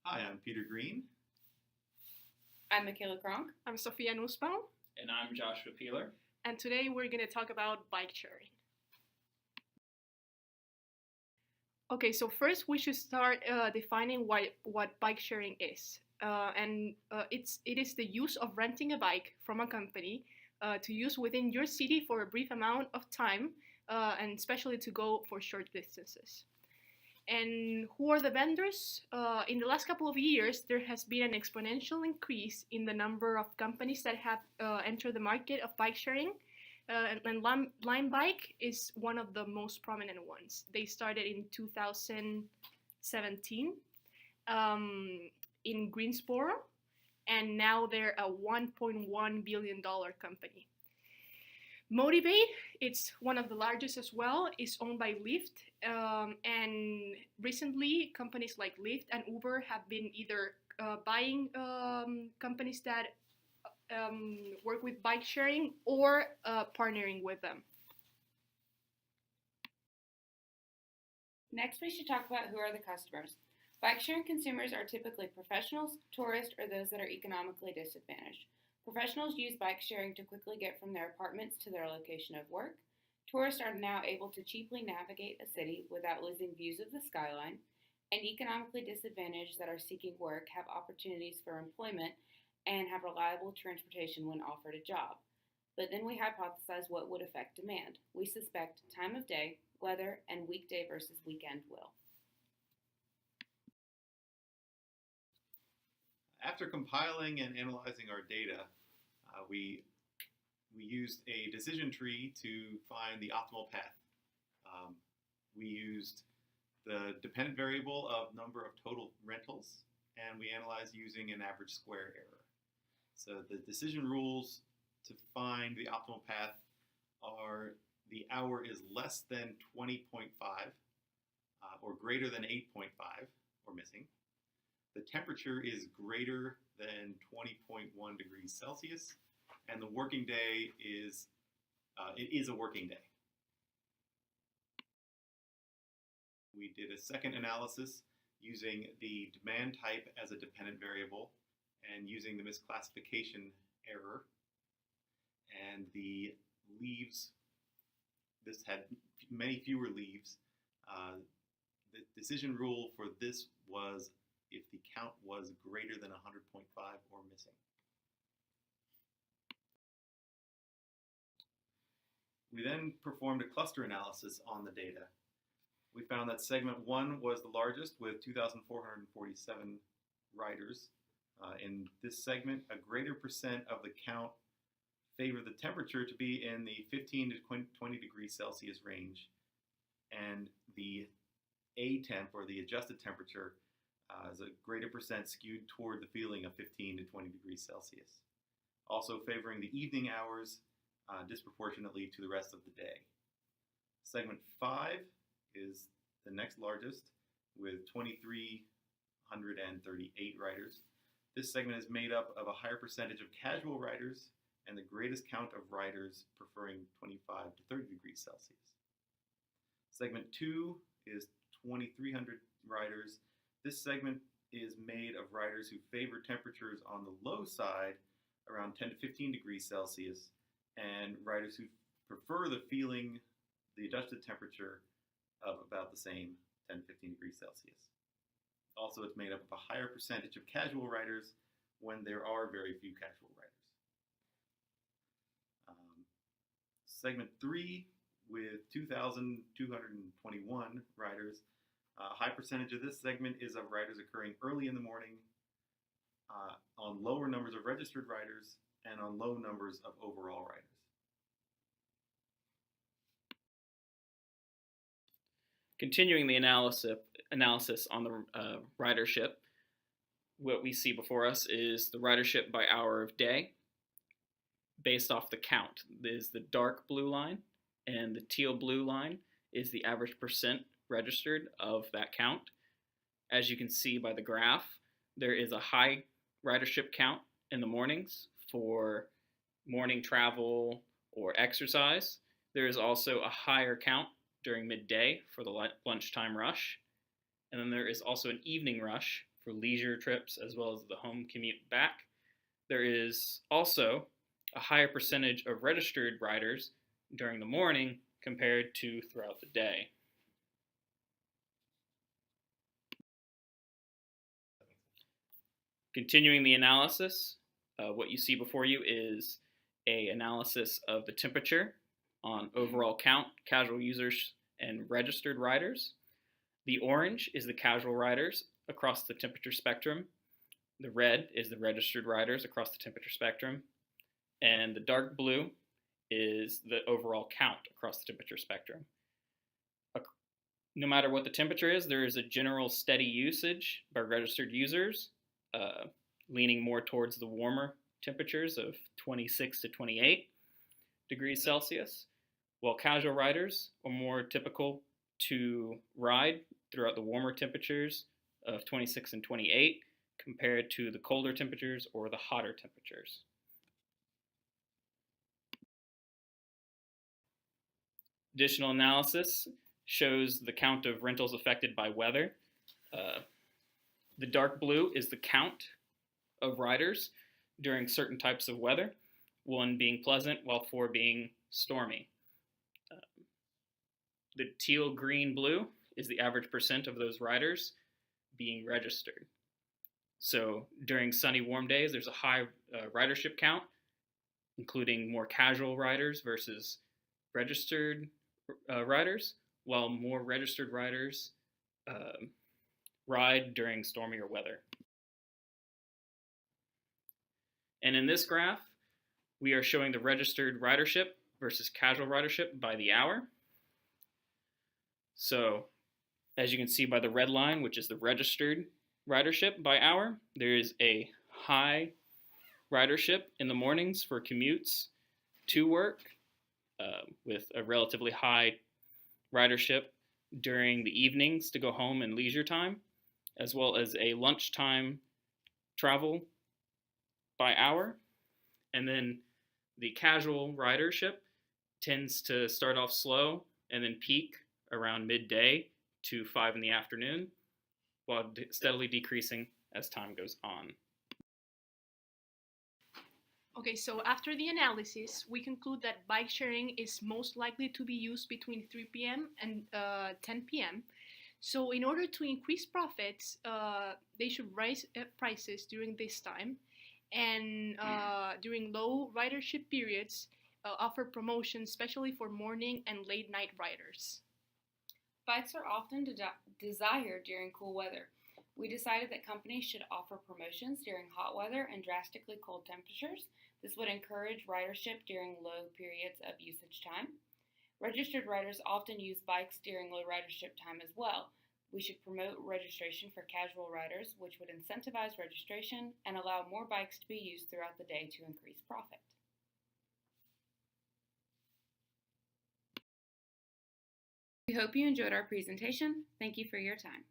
Hi, I'm Peter Green. I'm Michaela Kronk. I'm Sophia Nussbaum. And I'm Joshua Peeler. And today we're going to talk about bike sharing. Okay, so first we should start defining what bike sharing is. It is the use of renting a bike from a company to use within your city for a brief amount of time, and especially to go for short distances. And who are the vendors? In the last couple of years, there has been an exponential increase in the number of companies that have entered the market of bike sharing. And Lime Bike is one of the most prominent ones. They started in 2017 in Greensboro, and now they're a $1.1 billion company. Motivate, it's one of the largest as well, is owned by Lyft, and recently companies like Lyft and Uber have been either buying companies that work with bike sharing or partnering with them. Next, we should talk about who are the customers. Bike sharing consumers are typically professionals, tourists, or those that are economically disadvantaged. Professionals use bike sharing to quickly get from their apartments to their location of work. Tourists are now able to cheaply navigate a city without losing views of the skyline. And economically disadvantaged that are seeking work have opportunities for employment and have reliable transportation when offered a job. But then we hypothesize what would affect demand. We suspect time of day, weather, and weekday versus weekend will. After compiling and analyzing our data, we used a decision tree to find the optimal path. We used the dependent variable of number of total rentals, and we analyzed using an average square error. So the decision rules to find the optimal path are: the hour is less than 20.5 or greater than 8.5 or missing. The temperature is greater than 20.1 degrees Celsius, and the working day is a working day. We did a second analysis using the demand type as a dependent variable and using the misclassification error. And the leaves, this had many fewer leaves. The decision rule for this was if the count was greater than 100.5 or missing. We then performed a cluster analysis on the data. We found that segment 1 was the largest with 2,447 riders. In this segment, a greater percent of the count favored the temperature to be in the 15 to 20 degrees Celsius range, and the A temp, or the adjusted temperature, is a greater percent skewed toward the feeling of 15 to 20 degrees Celsius, also favoring the evening hours disproportionately to the rest of the day. Segment 5 is the next largest with 2,338 riders. This segment is made up of a higher percentage of casual riders and the greatest count of riders preferring 25 to 30 degrees Celsius. Segment 2 is 2,300 riders. This segment is made of riders who favor temperatures on the low side, around 10 to 15 degrees Celsius, and riders who prefer the adjusted temperature of about the same 10 to 15 degrees Celsius. Also, it's made up of a higher percentage of casual riders when there are very few casual riders. Segment 3, with 2,221 riders, a high percentage of this segment is of riders occurring early in the morning, on lower numbers of registered riders, and on low numbers of overall riders. Continuing the analysis on the ridership, what we see before us is the ridership by hour of day based off the count. Is the dark blue line, and the teal blue line is the average percent registered of that count. As you can see by the graph, there is a high ridership count in the mornings for morning travel or exercise. There is also a higher count during midday for the lunchtime rush. And then there is also an evening rush for leisure trips as well as the home commute back. There is also a higher percentage of registered riders during the morning compared to throughout the day. Continuing the analysis, what you see before you is an analysis of the temperature on overall count, casual users, and registered riders. The orange is the casual riders across the temperature spectrum. The red is the registered riders across the temperature spectrum. And the dark blue is the overall count across the temperature spectrum. No matter what the temperature is, there is a general steady usage by registered users, leaning more towards the warmer temperatures of 26 to 28 degrees Celsius, while casual riders are more typical to ride throughout the warmer temperatures of 26 and 28 compared to the colder temperatures or the hotter temperatures. Additional analysis shows the count of rentals affected by weather. The dark blue is the count of riders during certain types of weather, 1 being pleasant while 4 being stormy. The teal green blue is the average percent of those riders being registered. So during sunny warm days, there's a high ridership count, including more casual riders versus registered riders, while more registered riders ride during stormier weather. And in this graph, we are showing the registered ridership versus casual ridership by the hour. So as you can see by the red line, which is the registered ridership by hour, there is a high ridership in the mornings for commutes to work, with a relatively high ridership during the evenings to go home and leisure time, as well as a lunchtime travel by hour. And then the casual ridership tends to start off slow and then peak around midday to 5 in the afternoon, while steadily decreasing as time goes on. Okay, so after the analysis, we conclude that bike sharing is most likely to be used between 3 p.m. and 10 p.m. So in order to increase profits, they should raise prices during this time, and during low ridership periods, offer promotions, especially for morning and late night riders. Bikes are often desired during cool weather. We decided that companies should offer promotions during hot weather and drastically cold temperatures. This would encourage ridership during low periods of usage time. Registered riders often use bikes during low ridership time as well. We should promote registration for casual riders, which would incentivize registration and allow more bikes to be used throughout the day to increase profit. We hope you enjoyed our presentation. Thank you for your time.